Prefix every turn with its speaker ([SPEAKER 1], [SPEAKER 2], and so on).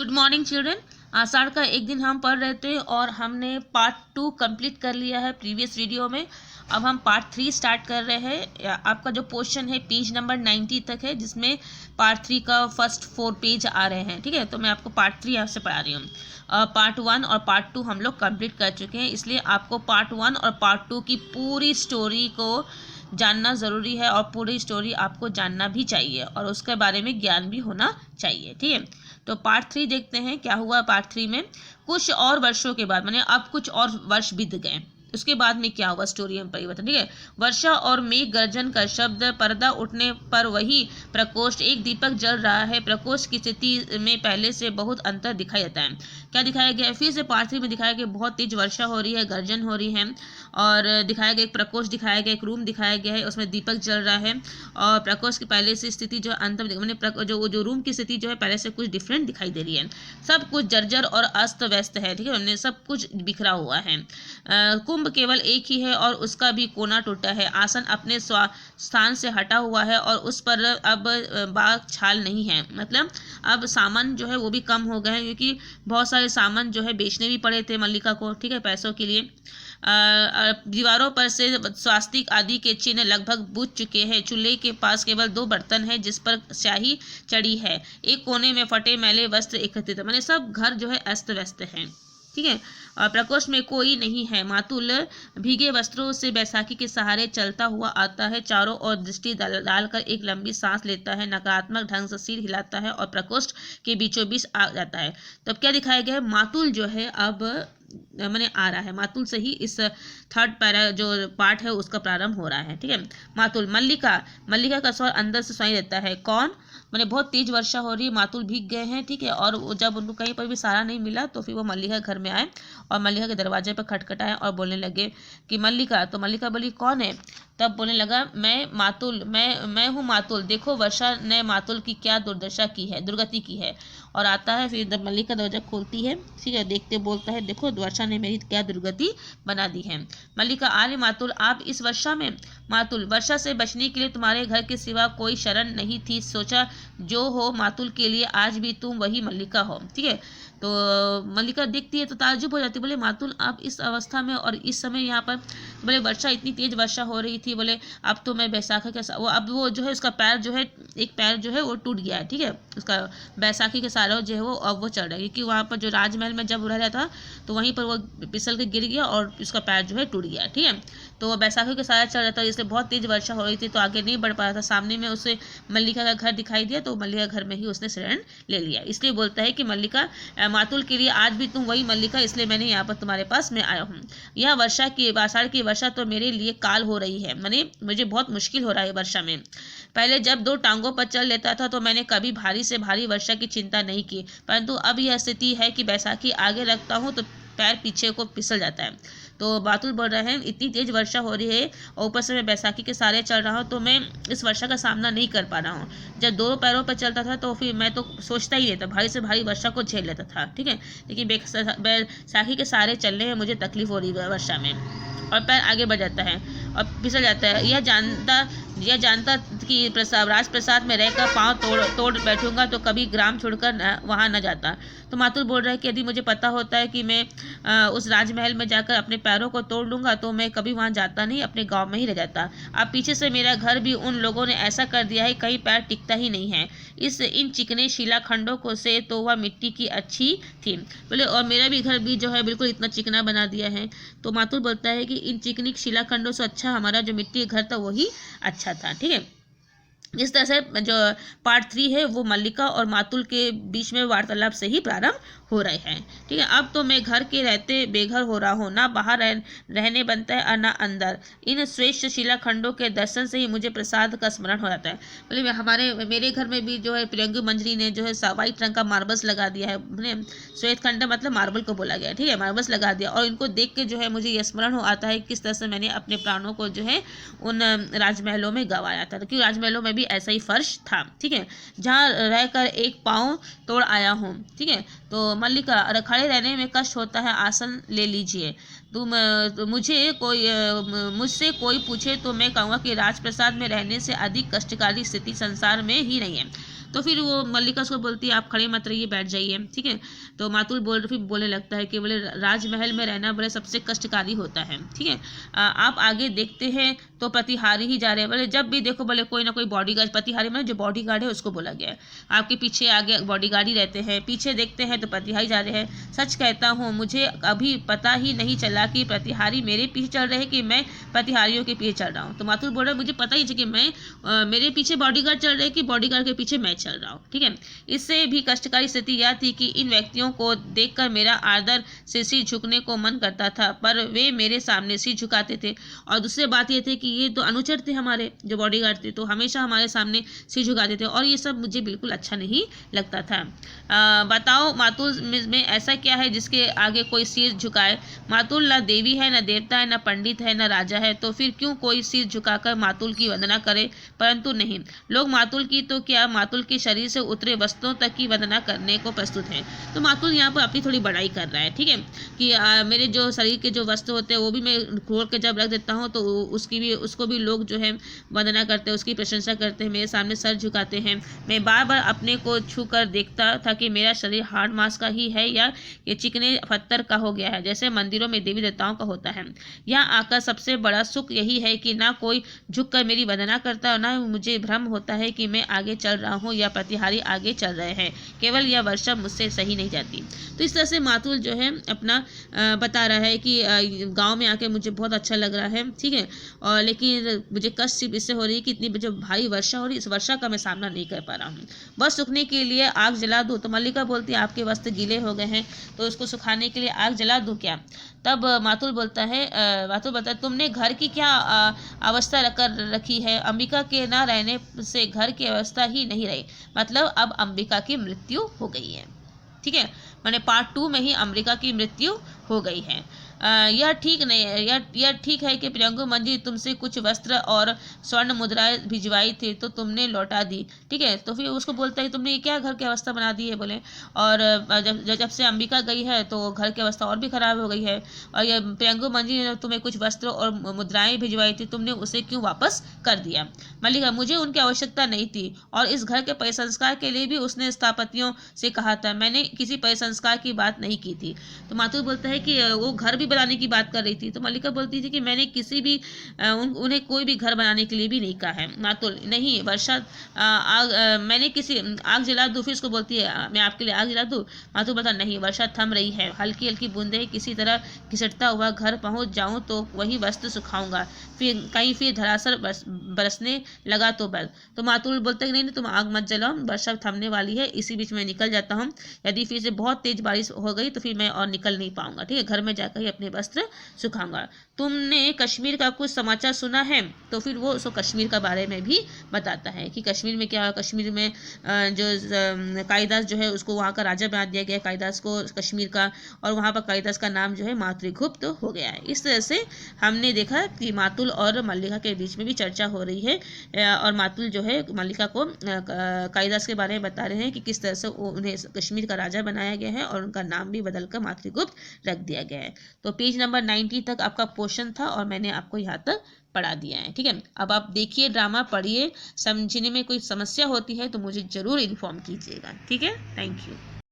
[SPEAKER 1] Good morning children. आषाढ़ का एक दिन हम पढ़ रहे थे और हमने पार्ट 2 कंप्लीट कर लिया है प्रीवियस वीडियो में। अब हम पार्ट 3 स्टार्ट कर रहे हैं। आपका जो पोर्शन है पेज नंबर 90 तक है, जिसमें पार्ट 3 का फर्स्ट 4 पेज आ रहे हैं। ठीक है, तो मैं आपको पार्ट 3 यहाँ से पढ़ा रही हूँ। पार्ट 1 और पार्ट 2 हम लोग कंप्लीट कर चुके हैं, इसलिए आपको पार्ट 1 और पार्ट 2 की पूरी स्टोरी को जानना ज़रूरी है और पूरी स्टोरी आपको जानना भी चाहिए और उसके बारे में ज्ञान भी होना चाहिए। ठीक है, तो पार्ट 3 देखते हैं क्या हुआ। पार्ट 3 में कुछ और वर्षों के बाद, माने अब कुछ और वर्ष बीत गए, उसके बाद में क्या हुआ स्टोरी में परिवर्तन। ठीक है, वर्षा और मेघ गर्जन का शब्द, पर्दा उठने पर वही प्रकोष्ठ, एक दीपक जल रहा है। प्रकोष्ठ की स्थिति में पहले से बहुत अंतर दिखाई देता है। क्या दिखाया गया है? फिर से पार्ट 3 में दिखाया गया बहुत तेज वर्षा हो रही है, गर्जन हो रही है और दिखाया गया एक प्रकोष्ठ दिखाया गया, एक रूम दिखाया गया है, उसमें दीपक जल रहा है और प्रकोष्ठ की पहले से स्थिति जो अंतर, मैंने जो रूम की स्थिति जो है पहले से कुछ डिफरेंट दिखाई दे रही है। सब कुछ जर्जर और अस्त व्यस्त है। ठीक है, उन्हें सब कुछ बिखरा हुआ है। कुंभ केवल एक ही है और उसका भी कोना टूटा है। आसन अपने स्थान से हटा हुआ है और उस पर अब बाग छाल नहीं है। मतलब अब सामान जो है वो भी कम हो गए हैं, क्योंकि बहुत सारे सामान जो है बेचने भी पड़े थे मल्लिका को। ठीक है, पैसों के लिए। दीवारों पर से स्वास्तिक आदि के चिन्ह लगभग बुझ चुके हैं। चूल्हे के पास केवल 2 बर्तन है जिस पर स्याही चढ़ी है। एक कोने में फटे मैले वस्त्र एकत्रित, मैंने सब घर जो है अस्त व्यस्त है। ठीक है, और प्रकोष्ठ में कोई नहीं है। मातुल भीगे वस्त्रों से बैसाखी के सहारे चलता हुआ आता है। चारों ओर दृष्टि डालकर एक लंबी सांस लेता है, नकारात्मक ढंग से सिर हिलाता है और प्रकोष्ठ के बीचों बीच आ जाता है। तो अब क्या दिखाया गया है? मातुल जो है अब मैंने आ रहा है। मातुल से ही इस थर्ड पैरा जो पार्ट है उसका प्रारंभ हो रहा है। ठीक है, मातुल मल्लिका का स्वर अंदर से सुनाई देता है। कौन? मैंने बहुत तेज वर्षा हो रही है, मातुल भीग गए हैं। ठीक है, और जब उनको कहीं पर भी सहारा नहीं मिला तो फिर वो मल्लिका घर में आए और मल्लिका के दरवाजे पर खटखटाए और बोलने लगे कि मल्लिका। तो मल्लिका बोली कौन है? तब बोलने लगा मैं मातुल, मैं हूँ मातुल। देखो वर्षा ने मातुल की क्या दुर्दशा की है, दुर्गति की है। और आता है, फिर मल्लिका दरवाजा खोलती है। ठीक है, देखते बोलता है देखो वर्षा ने मेरी क्या दुर्गति बना दी है। मल्लिका आर्य मातुल आप इस वर्षा में? मातुल वर्षा से बचने के लिए तुम्हारे घर के सिवा कोई शरण नहीं थी। सोचा जो हो मातुल के लिए आज भी तुम वही मल्लिका हो। ठीक है, तो मल्लिका देखती है तो ताज्जुब हो जाती है। बोले मातुल आप इस अवस्था में और इस समय यहाँ पर? बोले वर्षा, इतनी तेज वर्षा हो रही थी। बोले अब तो मैं बैसाखी के वो अब वो जो है उसका पैर जो है, एक पैर जो है वो टूट गया है। ठीक है, उसका बैसाखी के सहारे जो है वो अब वो चढ़ रहा है, क्योंकि वहाँ पर जो राजमहल में जब रह रहा था तो वहीं पर वो फिसल के गिर गया और उसका पैर जो है टूट गया। ठीक है, तो वो बैसाखी के सहारे चढ़ रहा था, इसलिए बहुत तेज वर्षा हो रही थी तो आगे नहीं बढ़ पा रहा था। सामने में उसे मल्लिका का घर दिखाई दिया तो मल्लिका घर में ही उसने शरण ले लिया। इसलिए बोलता है कि मल्लिका मातुल के लिए आज भी तुम वही मल्लिका, इसलिए मैंने यहाँ पर तुम्हारे पास में आया हूँ। यह वर्षा की, आषाढ़ की वर्षा तो मेरे लिए काल हो रही है, माने मुझे बहुत मुश्किल हो रहा है वर्षा में। पहले जब 2 टांगों पर चल लेता था तो मैंने कभी भारी से भारी वर्षा की चिंता नहीं की, परंतु अब यह स्थिति है कि बैसाखी आगे रखता हूँ तो पैर पीछे को फिसल जाता है। तो मातुल बोल रहे हैं इतनी तेज वर्षा हो रही है और ऊपर से मैं बैसाखी के सहारे चल रहा हूँ तो मैं इस वर्षा का सामना नहीं कर पा रहा हूँ। जब 2 पैरों पर चलता था तो फिर मैं तो सोचता ही रहता, भारी से भारी वर्षा को झेल लेता था। ठीक है, लेकिन बैसाखी के सहारे चलने में मुझे तकलीफ हो रही है वर्षा में और पैर आगे बढ़ जाता है और फिसल जाता है। यह जानता कि राजप्रसाद में रहकर पाँव तोड़ बैठूंगा तो कभी ग्राम छोड़कर वहाँ न जाता। तो मातुल बोल रहा है कि यदि मुझे पता होता है कि मैं उस राजमहल में जाकर अपने पैरों को तोड़ लूँगा तो मैं कभी वहाँ जाता नहीं, अपने गांव में ही रह जाता। अब पीछे से मेरा घर भी उन लोगों ने ऐसा कर दिया है कहीं पैर टिकता ही नहीं है। इन चिकने शिलाखंडों को से तो वह मिट्टी की अच्छी थी। बोले और मेरा भी घर भी जो है बिल्कुल इतना चिकना बना दिया है। तो मातुल बोलता है कि इन चिकनी शिलाखंडों से अच्छा हमारा जो मिट्टी का घर था वही अच्छा था। ठीक है, इस तरह से जो पार्ट 3 है वो मल्लिका और मातुल के बीच में वार्तालाप से ही प्रारंभ हो रहे हैं। ठीक है, अब तो मैं घर के रहते बेघर हो रहा हूँ, ना बाहर रहने बनता है और ना अंदर। इन श्रेष्ठ शिलाखंडों के दर्शन से ही मुझे प्रसाद का स्मरण हो जाता है। बोले मेरे घर में भी जो है प्रियंगु मंजरी ने जो है वाइट रंग का मार्बल्स लगा दिया है। श्वेत खंड मतलब मार्बल को बोला गया। ठीक है, मार्बल्स लगा दिया और इनको देख के जो है मुझे यह स्मरण हो आता है किस तरह से मैंने अपने प्राणों को जो है उन राजमहलों में गंवाया था, क्योंकि राजमहलों में भी ऐसा ही फर्श था। ठीक है, जहाँ रहकर एक पाँव तोड़ आया हूँ। ठीक है, तो मल्लिका खड़े रहने में कष्ट होता है, आसन ले लीजिए। मुझसे कोई पूछे तो मैं कहूँगा कि राजप्रसाद में रहने से अधिक कष्टकारी स्थिति संसार में ही नहीं है। तो फिर वो मल्लिका उसको बोलती है आप खड़े मत रहिए, बैठ जाइए, ठीक है। तो मातुल फिर बोलने लगता है कि बोले राजमहल में रहना बोले सबसे कष्टकारी होता है, ठीक है। आप आगे देखते हैं तो प्रतिहारी ही जा रहे हैं, बोले जब भी देखो बोले कोई ना कोई बॉडीगार्ड, प्रतिहारी में जो बॉडीगार्ड है उसको बोला गया है, आपके पीछे आगे बॉडीगार्ड ही रहते हैं, पीछे देखते हैं तो प्रतिहारी जा रहे हैं। सच कहता हूँ मुझे अभी पता ही नहीं चला कि प्रतिहारी मेरे पीछे चल रहे हैं कि मैं प्रतिहारियों के पीछे चल रहा हूँ। तो मातुल बोल रहा है मुझे पता ही कि मैं मेरे पीछे बॉडीगार्ड चल रहे हैं कि बॉडीगार्ड के पीछे मैं चल रहा हूँ, ठीक है। इससे भी कष्टकारी स्थिति यह थी कि इन व्यक्तियों को देखकर मेरा आदर से सिर झुकने को मन करता था, पर वे मेरे सामने सिर झुकाते थे। और दूसरी बात ये थी कि ये तो अनुचर थे हमारे, जो बॉडीगार्ड थे, तो हमेशा हमारे सामने सिर झुकाते थे और ये सब मुझे बिल्कुल अच्छा नहीं लगता था। बताओ मातुल में ऐसा क्या है जिसके आगे कोई सिर झुकाए? मातुल न देवी है, न देवता है, न पंडित है, न राजा है, तो फिर क्यों कोई सिर झुकाकर मातुल की वंदना करे? परंतु नहीं, लोग मातुल की तो क्या मातुल के शरीर से उतरे वस्त्रों तक की वंदना करने को प्रस्तुत हैं। तो मातुल यहाँ पर अपनी थोड़ी बड़ाई कर रहा है, ठीक है, कि मेरे जो शरीर के जो वस्त्र होते हैं वो भी मैं खोल के जब रख देता हूँ तो उसको भी लोग जो है वंदना करते हैं, उसकी प्रशंसा करते हैं, मेरे सामने सर झुकाते हैं। मैं बार बार अपने को छू कर देखता था कि मेरा शरीर हार्ड मांस का ही है या ये चिकने पत्थर का हो गया है, जैसे मंदिरों में देवी देवताओं का होता है। यहाँ आकर सबसे बड़ा सुख यही है कि ना कोई झुक कर मेरी वंदना करता और ना मुझे भ्रम होता है कि मैं आगे चल रहा हूँ या प्रतिहारी आगे चल रहे हैं, केवल यह वर्षा मुझसे सही नहीं जाती। तो इस तरह से मातुल जो है अपना बता रहा है कि गांव में आके मुझे बहुत अच्छा लग रहा है, ठीक है, और लेकिन मुझे कष्ट सिर्फ इससे हो रही है कि इतनी जो भारी वर्षा हो रही है, इस वर्षा का मैं सामना नहीं कर पा रहा हूँ। बस सूखने के लिए आग जला दूँ? तो मल्लिका बोलती है आपके वस्त्र गीले हो गए हैं तो उसको सुखाने के लिए आग जला दूँ क्या? तब मातुल बोलता है तुमने घर की क्या अवस्था कर रखी है? अंबिका के ना रहने से घर की अवस्था ही नहीं रही, मतलब अब अंबिका की मृत्यु हो गई है, ठीक है। मैंने पार्ट 2 में ही अंबिका की मृत्यु हो गई है। यह ठीक नहीं है, यह ठीक है कि प्रियंगु मंजी तुमसे कुछ वस्त्र और स्वर्ण मुद्राएं भिजवाई थी तो तुमने लौटा दी, ठीक है। तो फिर उसको बोलता है तुमने ये क्या घर की अवस्था बना दी है, बोले, और जब से अंबिका गई है तो घर की अवस्था और भी खराब हो गई है, और यह प्रियंगु मंजी ने तुम्हें कुछ वस्त्र और मुद्राएं भिजवाई थी, तुमने उसे क्यों वापस कर दिया? मल्लिका मुझे उनकी आवश्यकता नहीं थी और इस घर के परिसंस्कार के लिए भी उसने स्थापतियों से कहा था, मैंने किसी परिसंस्कार की बात नहीं की थी। तो मातुल बोलता है कि वो घर भी बनाने की बात कर रही थी। तो मल्लिका बोलती थी कि मैंने किसी भी उन्हें कोई भी घर बनाने के लिए भी नहीं कहा है। मातुल नहीं वर्षा मैंने किसी आग जला दूँ? फिर उसको बोलती है मैं आपके लिए आग जला दूँ? मातुल बोलता नहीं, वर्षा थम रही है, हल्की हल्की बूंदें, किसी तरह घिसटता हुआ घर पहुंच जाऊं तो वही वस्त्र सुखाऊंगा, फिर धरासर बरसने लगा तो बस। तो मातुल बोलता है नहीं तुम आग मत जलाओ, वर्षा थमने वाली है, इसी बीच में निकल जाता हूँ, यदि फिर से बहुत तेज बारिश हो गई तो फिर मैं और निकल नहीं पाऊंगा, ठीक है, घर में जाकर ही अपने वस्त्र सुखाऊंगा। तुमने कश्मीर का कुछ समाचार सुना है? तो फिर वो उसको कश्मीर का बारे में भी बताता है कि कश्मीर में क्या, कश्मीर में जो कालिदास जो है उसको वहाँ का राजा बना दिया गया, कालिदास को कश्मीर का, और वहाँ पर कालिदास का नाम जो है मातृगुप्त हो गया है। इस तरह से हमने देखा कि मातुल और मल्लिका के बीच में भी चर्चा हो रही है और मातुल जो है मल्लिका को कालिदास के बारे में बता रहे हैं कि किस तरह से उन्हें कश्मीर का राजा बनाया गया है और उनका नाम भी बदलकर मातृगुप्त रख दिया गया है। तो पेज नंबर 90 तक आपका पोर्शन था और मैंने आपको यहाँ तक पढ़ा दिया है, ठीक है। अब आप देखिए ड्रामा, पढ़िए, समझने में कोई समस्या होती है तो मुझे ज़रूर इन्फॉर्म कीजिएगा, ठीक है। Thank you.